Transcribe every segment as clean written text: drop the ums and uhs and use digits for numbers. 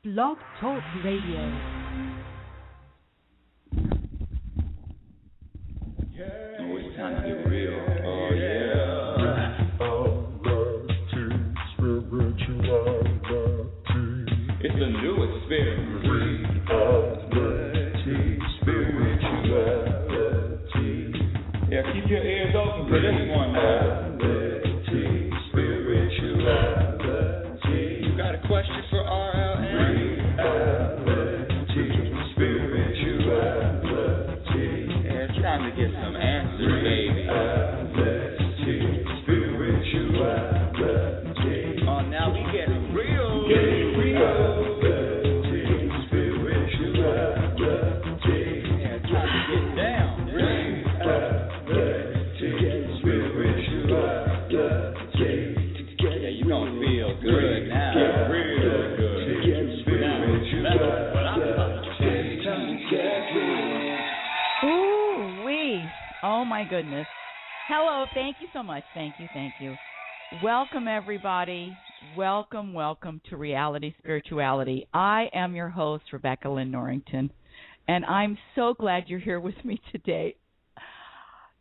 Blog Talk Radio. Oh, it's time to get real. Oh, yeah. It's the new experience. Yeah, keep your ears open for this one, man. You got a question for RLN? Yeah, it's time to get some answers, baby. Oh, now we getting real. Yeah, it's time to get down. Yeah, you gonna feel good now. Real good. Now, what I'm Ooh-wee. Oh, my goodness. Hello. Thank you so much. Thank you. Welcome, everybody. Welcome to Reality Spirituality. I am your host, Rebecca Lynn Norrington, and I'm so glad you're here with me today.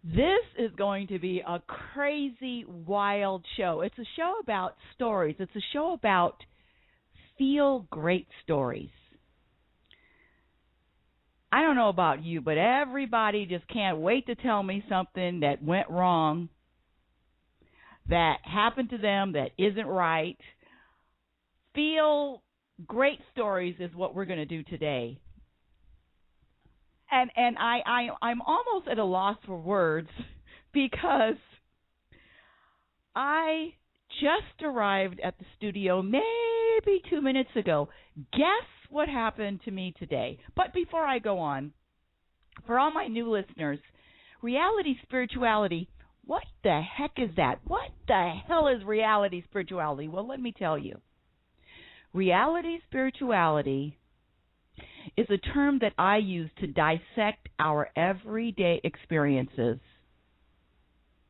This is going to be a crazy, wild show. It's a show about stories. It's a show about feel-great stories. I don't know about you, but everybody just can't wait to tell me something that went wrong, that happened to them that isn't right. Feel great stories is what we're going to do today. And I'm almost at a loss for words because I just arrived at the studio maybe 2 minutes ago. Guess what happened to me today? But before I go on, for all my new listeners, Reality Spirituality, what the heck is that? What the hell is Reality Spirituality? Well, let me tell you. Reality Spirituality is a term that I use to dissect our everyday experiences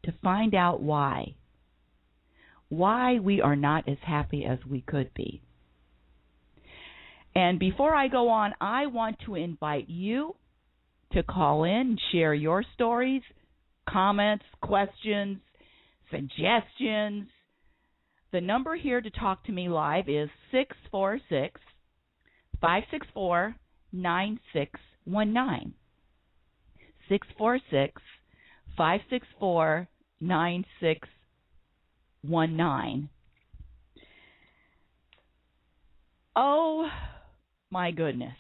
to find out why we are not as happy as we could be. And before I go on, I want to invite you to call in and share your stories, comments, questions, suggestions. The number here to talk to me live is 646-564-9619. 646-564-9619. Oh, my goodness.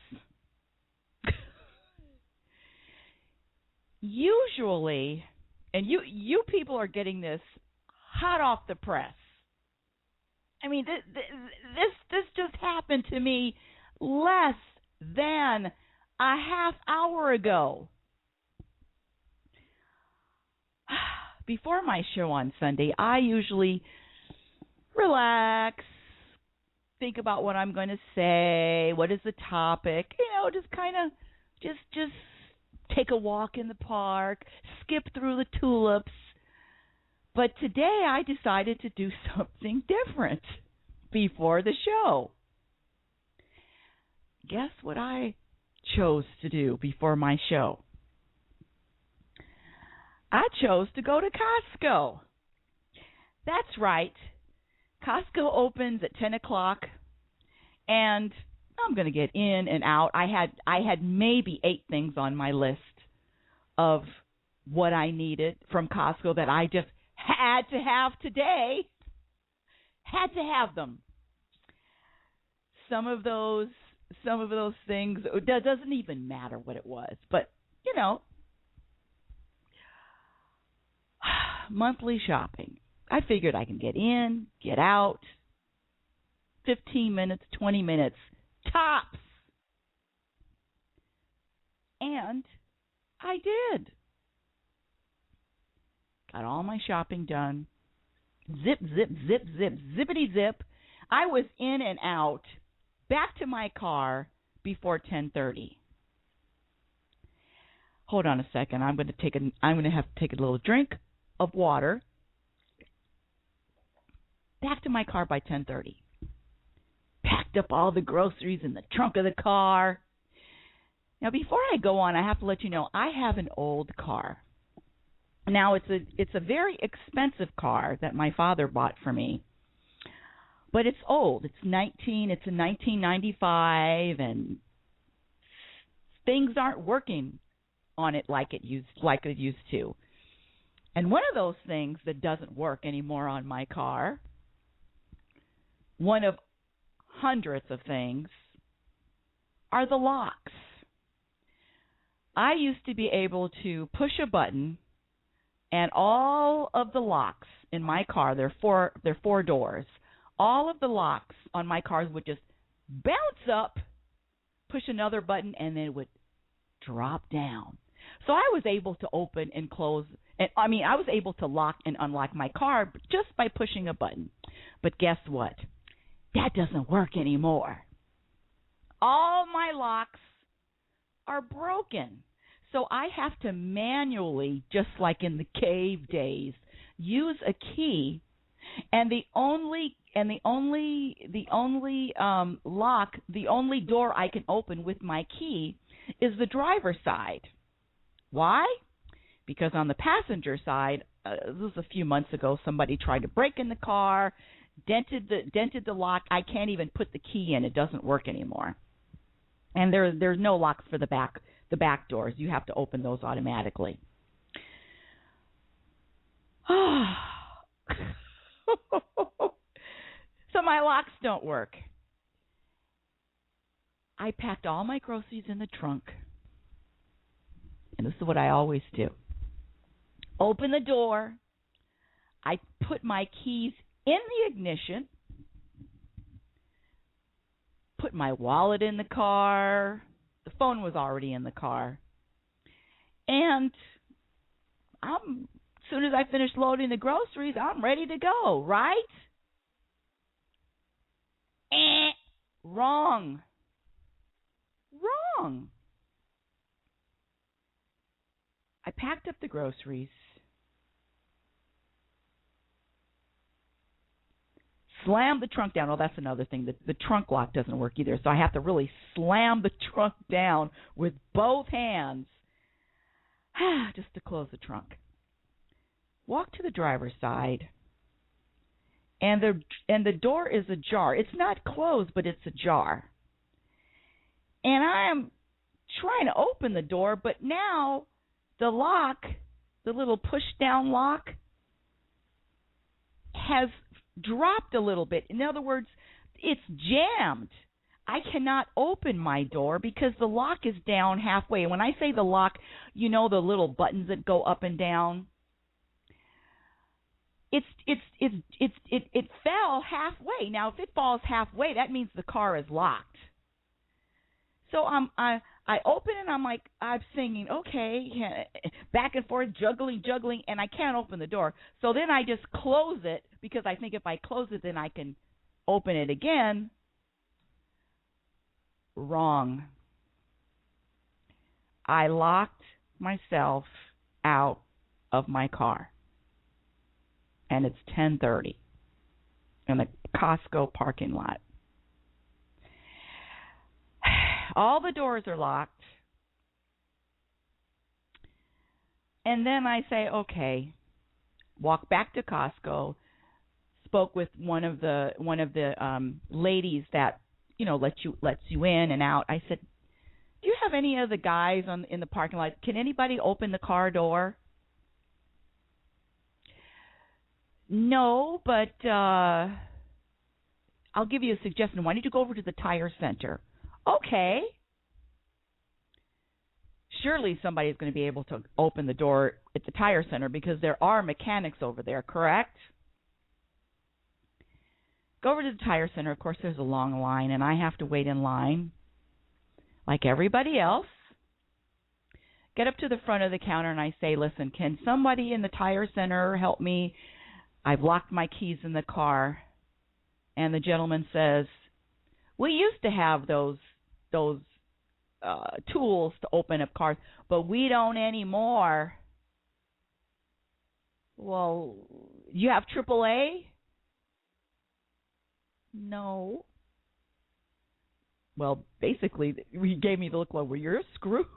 Usually, and you people are getting this hot off the press. I mean, this just happened to me less than a half hour ago. Before my show on Sunday, I usually relax, think about what I'm going to say, what is the topic, just kind of just take a walk in the park, skip through the tulips. But today I decided to do something different before the show. Guess what I chose to do before my show? I chose to go to Costco. That's right. Costco opens at 10 o'clock, and I'm going to get in and out. I had maybe 8 things on my list of what I needed from Costco that I just had to have today. Had to have them. Some of those things, it doesn't even matter what it was. But, monthly shopping. I figured I can get in, get out, 15 minutes, 20 minutes, tops. And I did. Got all my shopping done. Zip, zippity zip. I was in and out, back to my car before 10:30. Hold on a second. I'm going to have to take a little drink of water. Back to my car by 10:30. Packed packed up all the groceries in the trunk of the car. Now, before I go on, I have to let you know I have an old car. Now, it's a very expensive car that my father bought for me, but it's old. It's a 1995, and things aren't working on it like it used to. And one of those things that doesn't work anymore on my car, one of hundreds of things, are the locks. I used to be able to push a button, and all of the locks in my car, there are four doors, all of the locks on my cars would just bounce up, push another button, and then it would drop down. So I was able to open and close, I was able to lock and unlock my car just by pushing a button. But guess what? That doesn't work anymore. All my locks are broken. So I have to manually, just like in the cave days, use a key, and the only door I can open with my key is the driver's side. Why? Because on the passenger side, this was a few months ago, somebody tried to break in the car, dented the lock. I can't even put the key in; it doesn't work anymore. And there's no locks for the back doors. You have to open those automatically. So my locks don't work. I packed all my groceries in the trunk. And this is what I always do. Open the door. I put my keys in the ignition. Put my wallet in the car. The phone was already in the car. And as soon as I finish loading the groceries, I'm ready to go, right? Wrong. I packed up the groceries, slammed the trunk down. Oh, that's another thing. The trunk lock doesn't work either, so I have to really slam the trunk down with both hands just to close the trunk. Walk to the driver's side, and the door is ajar. It's not closed, but it's ajar. And I am trying to open the door, but now the lock, the little push-down lock, has dropped a little bit. In other words, it's jammed. I cannot open my door because the lock is down halfway. And when I say the lock, you know the little buttons that go up and down. It fell halfway. Now, if it falls halfway, that means the car is locked. So I open it, and I'm singing, okay, back and forth, juggling, and I can't open the door. So then I just close it because I think if I close it, then I can open it again. Wrong. I locked myself out of my car, and it's 10:30 in the Costco parking lot. All the doors are locked. And then I say, okay, walk back to Costco, spoke with one of the ladies that, lets you in and out. I said, do you have any of the guys in the parking lot? Can anybody open the car door? No, but I'll give you a suggestion. Why don't you go over to the tire center? Okay. Surely somebody's going to be able to open the door at the tire center because there are mechanics over there, correct? Go over to the tire center. Of course, there's a long line, and I have to wait in line like everybody else. Get up to the front of the counter, and I say, listen, can somebody in the tire center help me? I've locked my keys in the car. And the gentleman says, we used to have those tools to open up cars, but we don't anymore. Well, you have AAA? No. well, basically, he gave me the look like, well, you're screwed.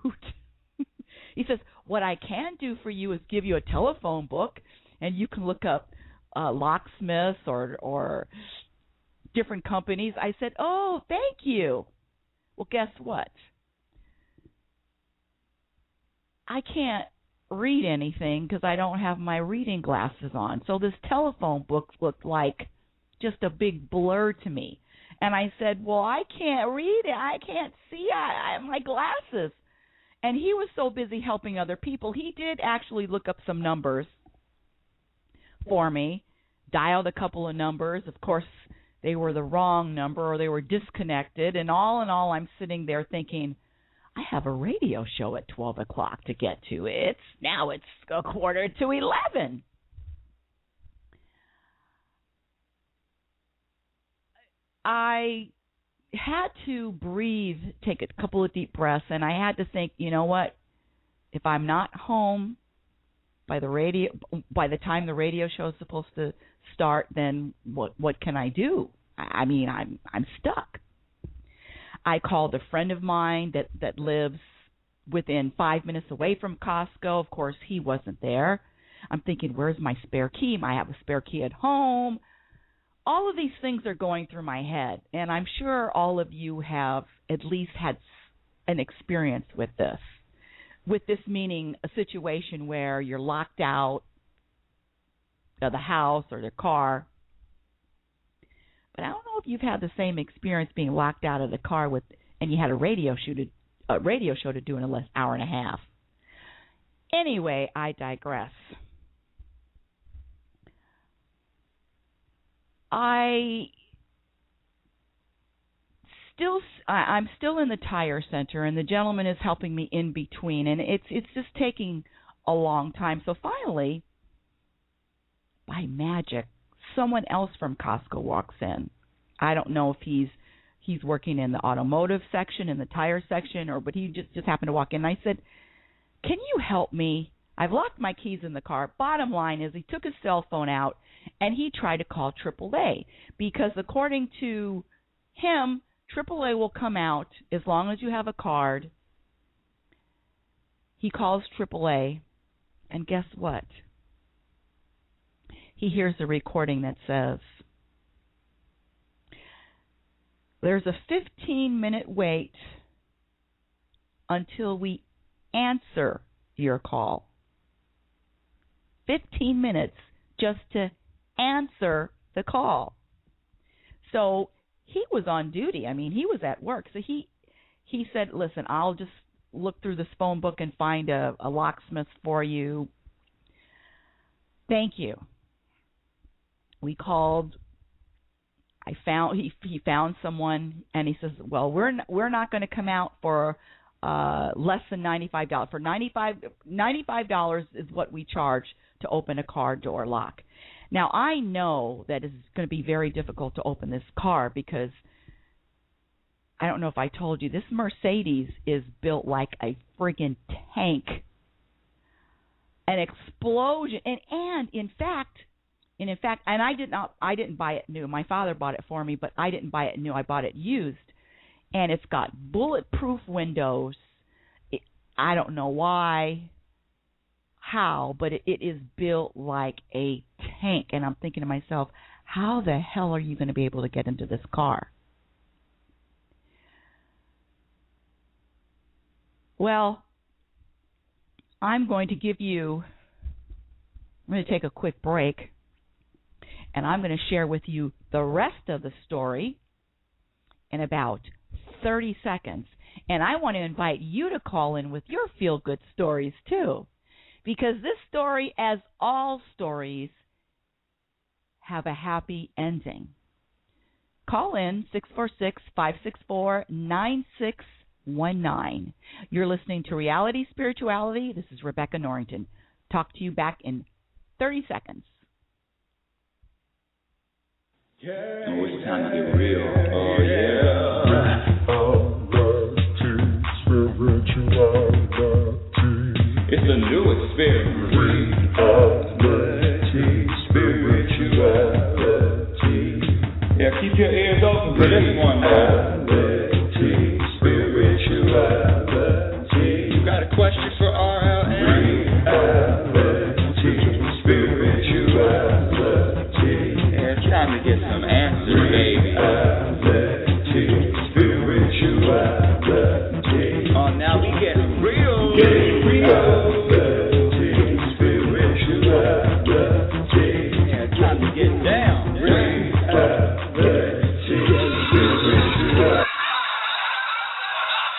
He says, what I can do for you is give you a telephone book, and you can look up locksmiths or different companies. I said, oh, thank you. Well, guess what? I can't read anything because I don't have my reading glasses on. So this telephone book looked like just a big blur to me. And I said, well, I can't read it. I can't see. I have my glasses. And he was so busy helping other people, he did actually look up some numbers for me, dialed a couple of numbers. Of course, they were the wrong number or they were disconnected. And all in all, I'm sitting there thinking, I have a radio show at 12 o'clock to get to. It's 11:15. I had to breathe, take a couple of deep breaths, and I had to think, you know what? If I'm not home by the time the radio show is supposed to start, then what can I do? I mean, I'm stuck. I called a friend of mine that lives within 5 minutes away from Costco. Of course, he wasn't there. I'm thinking, where's my spare key? I have a spare key at home. All of these things are going through my head, and I'm sure all of you have at least had an experience with this. With this meaning a situation where you're locked out of the house or the car. But I don't know if you've had the same experience being locked out of the car and you had a radio show to do in an hour and a half. Anyway, I digress. I'm still in the tire center, and the gentleman is helping me in between, and it's just taking a long time. So finally, by magic, someone else from Costco walks in. I don't know if he's working in the automotive section, in the tire section, but he just happened to walk in. And I said, "Can you help me? I've locked my keys in the car." Bottom line is he took his cell phone out and he tried to call AAA because according to him, AAA will come out as long as you have a card. He calls AAA, and guess what? He hears a recording that says, there's a 15-minute wait until we answer your call. 15 minutes just to answer the call. So he was on duty. I mean, he was at work. So he said, listen, I'll just look through this phone book and find a locksmith for you. Thank you. We called. He found someone, and he says, well, we're not going to come out for less than $95. For $95 is what we charge to open a car door lock. Now, I know that it's going to be very difficult to open this car because I don't know if I told you, this Mercedes is built like a friggin' tank. An explosion. And in fact, and I didn't buy it new. My father bought it for me, but I didn't buy it new. I bought it used. And it's got bulletproof windows. I don't know why, how, but it is built like a tank. And I'm thinking to myself, how the hell are you going to be able to get into this car? Well, I'm going to take a quick break, and I'm going to share with you the rest of the story in about 30 seconds. And I want to invite you to call in with your feel-good stories, too, because this story, as all stories, have a happy ending. Call in 646-564-9619. You're listening to Reality Spirituality. This is Rebecca Norrington. Talk to you back in 30 seconds. Yeah. Oh, it's time to get real. Oh, yeah. It's a new experience. Reality, spirituality. Yeah, keep your ears open for this one, man.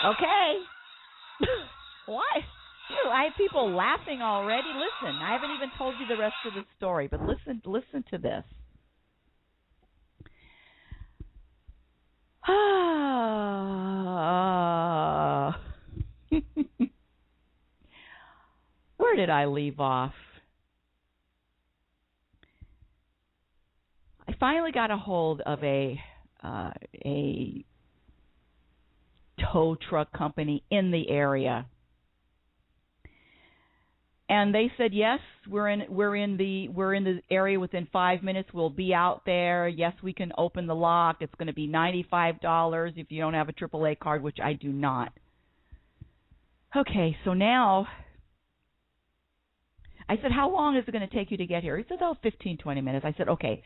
Okay. Why? I have people laughing already. Listen, I haven't even told you the rest of the story, but listen to this. Where did I leave off? I finally got a hold of a tow truck company in the area. And they said, yes, we're in the area within 5 minutes. We'll be out there. Yes, we can open the lock. It's going to be $95 if you don't have a AAA card, which I do not. Okay, so now I said, how long is it going to take you to get here? He said, 15, 20 minutes. I said, okay,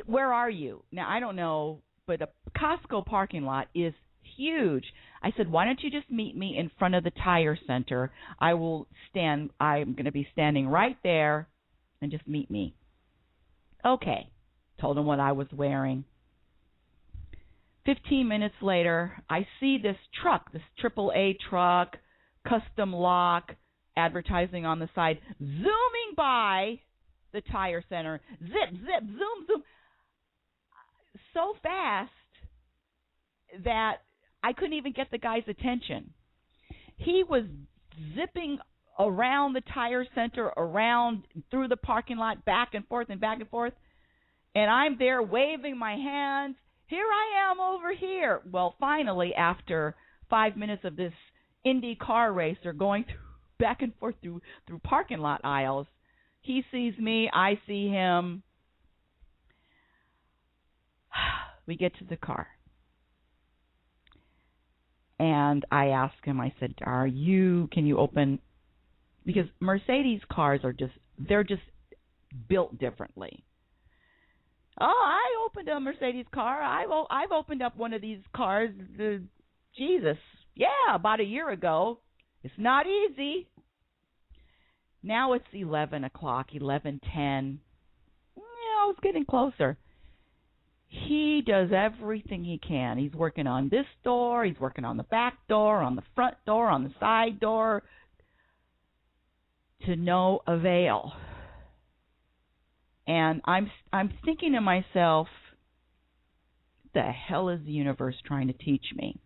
where are you? Now, I don't know, but a Costco parking lot is huge. I said, why don't you just meet me in front of the tire center? I'm going to be standing right there, and just meet me. Okay. Told him what I was wearing. 15 minutes later, I see this truck, this AAA truck, custom lock, advertising on the side, zooming by the tire center. Zip, zip, zoom, zoom. So fast that I couldn't even get the guy's attention. He was zipping around the tire center, around through the parking lot, back and forth, and I'm there waving my hands. Here I am over here. Well, finally, after 5 minutes of this Indy car racer going back and forth through parking lot aisles, he sees me, I see him. We get to the car. And I asked him, I said, can you open, because Mercedes cars they're just built differently. Oh, I opened a Mercedes car. I've opened up one of these cars, about a year ago. It's not easy. Now it's 11 o'clock, 11:10. It's getting closer. He does everything he can. He's working on this door. He's working on the back door, on the front door, on the side door. To no avail. And I'm thinking to myself, what the hell is the universe trying to teach me?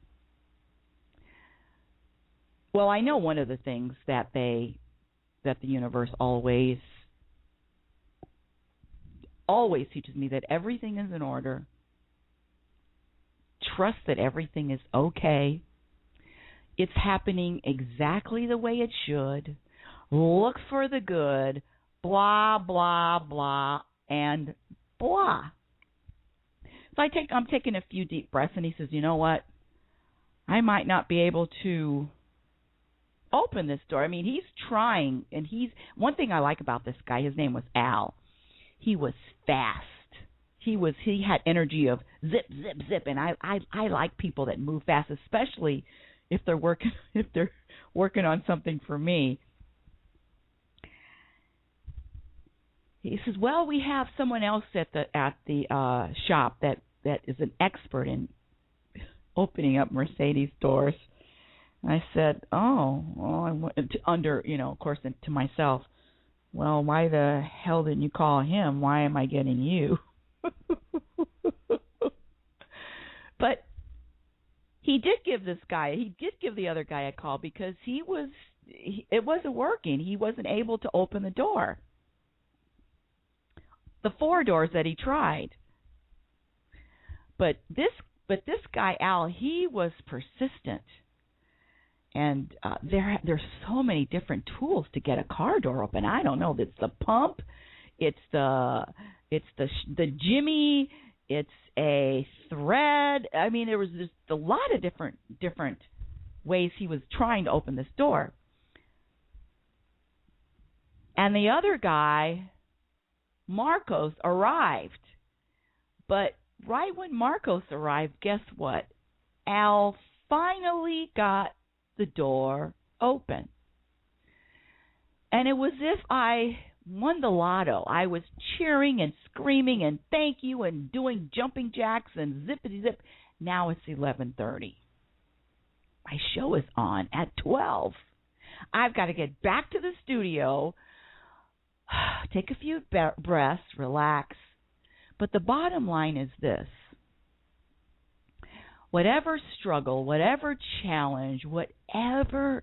Well, I know one of the things that the universe always teaches me, that everything is in order. Trust that everything is okay. It's happening exactly the way it should. Look for the good. Blah, blah, blah, and blah. So I'm taking a few deep breaths, and he says, you know what? I might not be able to open this door. I mean, he's trying, and one thing I like about this guy, his name was Al. He was fast. He had energy of zip, zip, zip, and I like people that move fast, especially if they're working on something for me. He says, "Well, we have someone else at the shop that is an expert in opening up Mercedes doors." And I said, "Oh, well," I went of course, to myself, "Well, why the hell didn't you call him? Why am I getting you?" But he did give the other guy a call, because it wasn't working. He wasn't able to open the door. The 4 doors that he tried. But this guy, Al, he was persistent. And there's so many different tools to get a car door open. I don't know. It's the pump, it's the jimmy, it's a thread. I mean, there was just a lot of different ways he was trying to open this door. And the other guy, Marcos, arrived. But right when Marcos arrived, guess what? Al finally got the door open. And it was as if I won the lotto. I was cheering and screaming and thank you and doing jumping jacks and zippity zip. Now it's 11:30. My show is on at 12. I've got to get back to the studio, take a few breaths, relax. But the bottom line is this. Whatever struggle, whatever challenge, whatever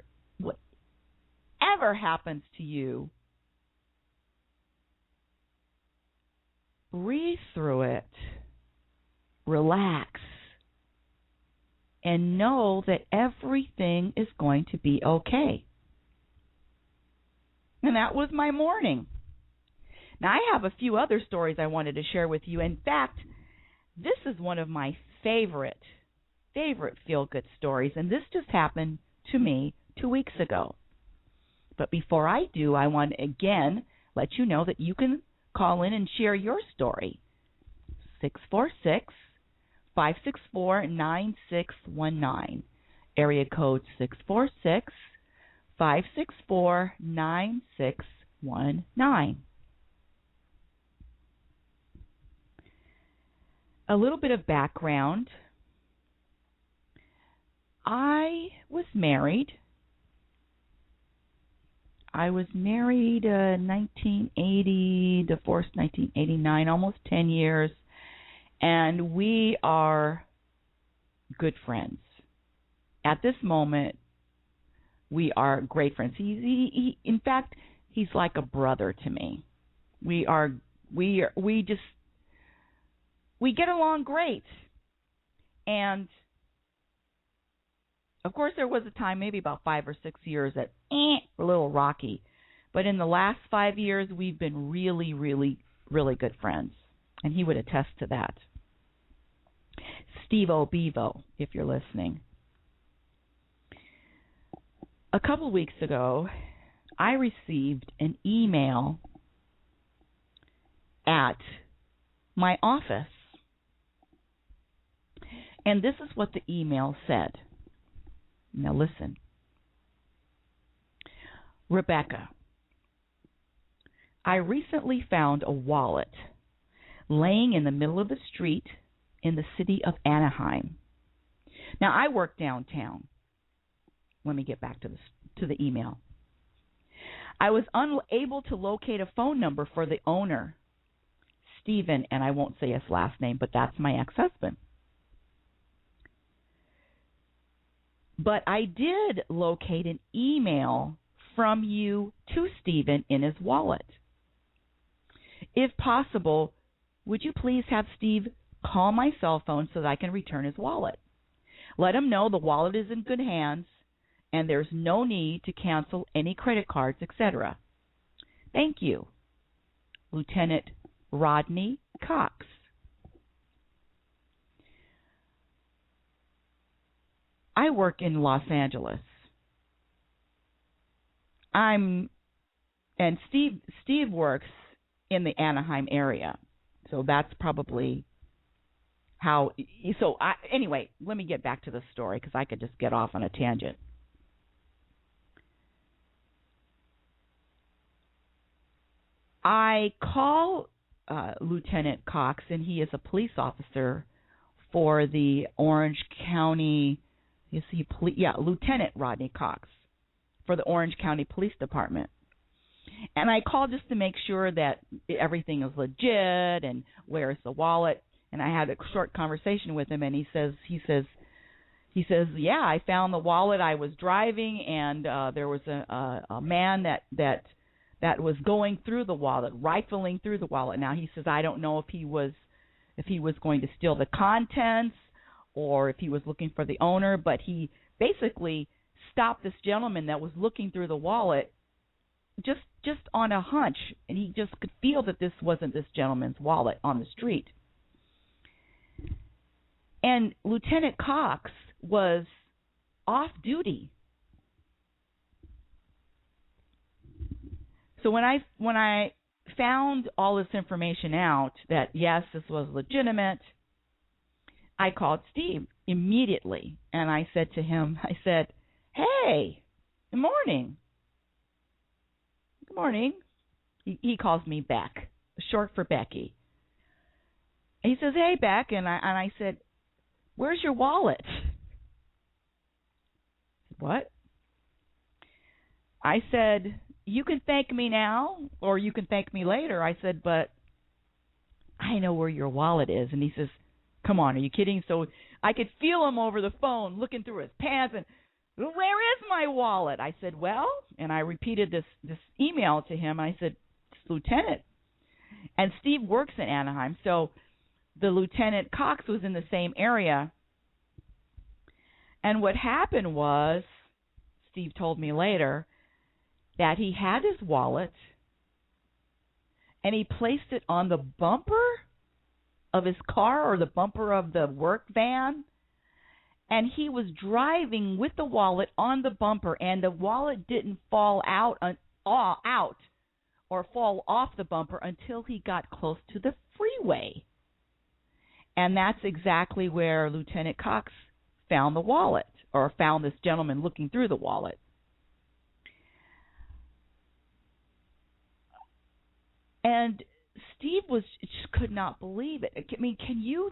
happens to you, breathe through it, relax, and know that everything is going to be okay. And that was my morning. Now, I have a few other stories I wanted to share with you. In fact, this is one of my favorite feel-good stories, and this just happened to me 2 weeks ago. But before I do, I want to again let you know that you can call in and share your story. 646-564-9619. Area code 646-564-9619. A little bit of background. I was married. I was married 1980, divorced 1989, almost 10 years, and we are good friends. At this moment, we are great friends. In fact, he's like a brother to me. We get along great. And of course, there was a time, maybe about 5 or 6 years, that a little rocky. But in the last 5 years, we've been really, really, really good friends. And he would attest to that. Steve O'Bevo, if you're listening. A couple weeks ago, I received an email at my office. And this is what the email said. Now listen. Rebecca, I recently found a wallet laying in the middle of the street in the city of Anaheim. Now, I work downtown. Let me get back to the email. I was unable to locate a phone number for the owner, Stephen, and I won't say his last name, but that's my ex-husband. But I did locate an email from you to Stephen in his wallet. If possible, would you please have Steve call my cell phone so that I can return his wallet? Let him know the wallet is in good hands and there's no need to cancel any credit cards, etc. Thank you. Lieutenant Rodney Cox. I work in Los Angeles. And Steve works in the Anaheim area. So that's probably how. Anyway, let me get back to the story because I could just get off on a tangent. I call Lieutenant Cox, and he is a police officer for the Orange County. Lieutenant Rodney Cox for the Orange County Police Department. And I called just to make sure that everything is legit and where's the wallet. And I had a short conversation with him, and he says, yeah, I found the wallet. I was driving, and there was a man that was going through the wallet, rifling through the wallet. Now he says, I don't know if he was going to steal the contents or if he was looking for the owner, but he basically stopped this gentleman that was looking through the wallet just on a hunch, and he just could feel that this wasn't this gentleman's wallet on the street. And Lieutenant Cox was off duty. So when I found all this information out that yes, this was legitimate, I called Steve immediately, and I said to him, hey, good morning. Good morning. He calls me Beck, short for Becky. And he says, hey, Beck, and I said, where's your wallet? what? I said, you can thank me now or you can thank me later. I said, but I know where your wallet is. And he says, come on, are you kidding? So I could feel him over the phone looking through his pants and, where is my wallet? I said, well, and I repeated this email to him. I said, Lieutenant. And Steve works in Anaheim, so the Lieutenant Cox was in the same area. And what happened was, Steve told me later, that he had his wallet and he placed it on the bumper of his car or the bumper of the work van. And he was driving with the wallet on the bumper, and the wallet didn't fall out or fall off the bumper until he got close to the freeway. And that's exactly where Lieutenant Cox found the wallet, or found this gentleman looking through the wallet. And Steve just could not believe it. I mean, can you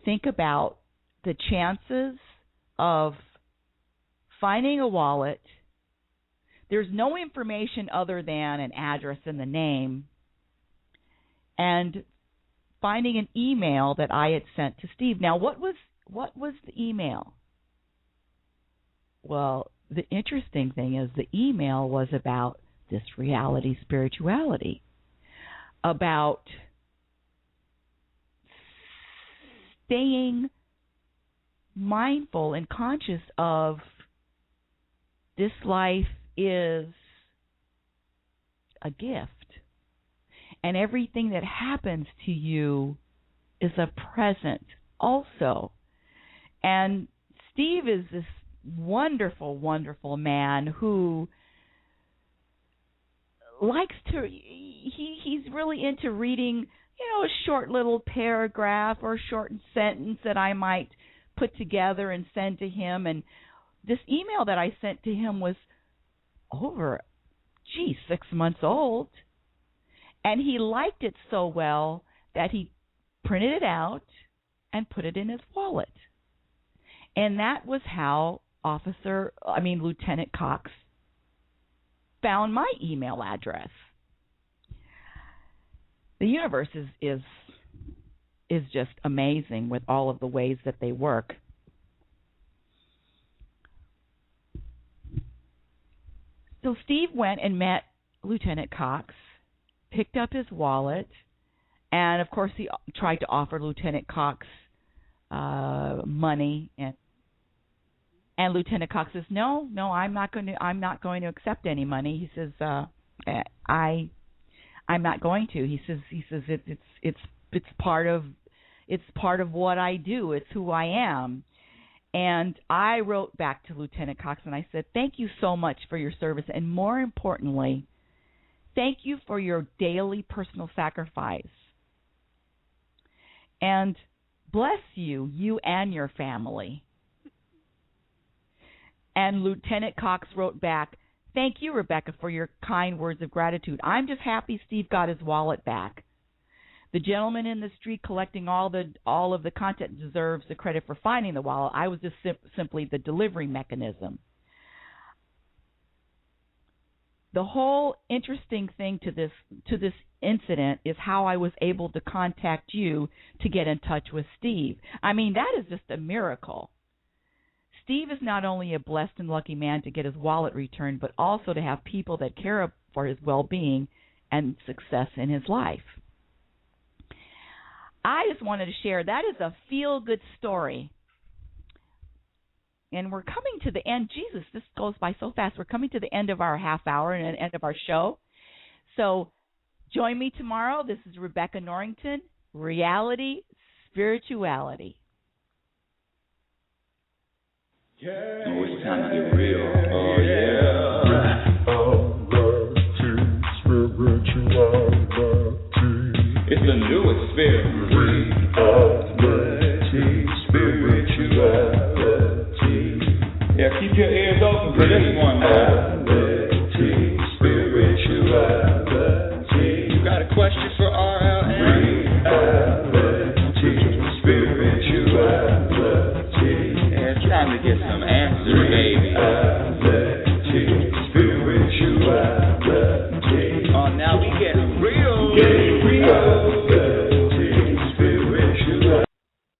think about the chances of finding a wallet? There's no information other than an address and the name, and finding an email that I had sent to Steve. Now, what was the email? Well, the interesting thing is the email was about this reality spirituality, about staying mindful and conscious of this life is a gift, and everything that happens to you is a present also. And Steve is this wonderful, wonderful man who likes to, he's really into reading, a short little paragraph or a short sentence that I might put together and send to him. And this email that I sent to him was over, 6 months old. And he liked it so well that he printed it out and put it in his wallet. And that was how Lieutenant Cox found my email address. The universe is just amazing with all of the ways that they work. So Steve went and met Lieutenant Cox, picked up his wallet, and of course he tried to offer Lieutenant Cox money, and Lieutenant Cox says, "No, I'm not going to accept any money." He says, I'm not going to. He says it's part of what I do. It's who I am. And I wrote back to Lieutenant Cox and I said, "Thank you so much for your service, and more importantly, thank you for your daily personal sacrifice. And bless you and your family." And Lieutenant Cox wrote back, "Thank you, Rebecca, for your kind words of gratitude. I'm just happy Steve got his wallet back. The gentleman in the street collecting all of the content deserves the credit for finding the wallet. I was just simply the delivery mechanism." The whole interesting thing to this incident is how I was able to contact you to get in touch with Steve. I mean, that is just a miracle. Steve is not only a blessed and lucky man to get his wallet returned, but also to have people that care for his well-being and success in his life. I just wanted to share, that is a feel-good story. And we're coming to the end. Jesus, this goes by so fast. We're coming to the end of our half hour and the end of our show. So join me tomorrow. This is Rebecca Norrington, Reality Spirituality. Yeah, oh, it's time to get real. Oh, yeah. It's the new experience. Reality, spirituality. Yeah, keep your ears open for this one, man.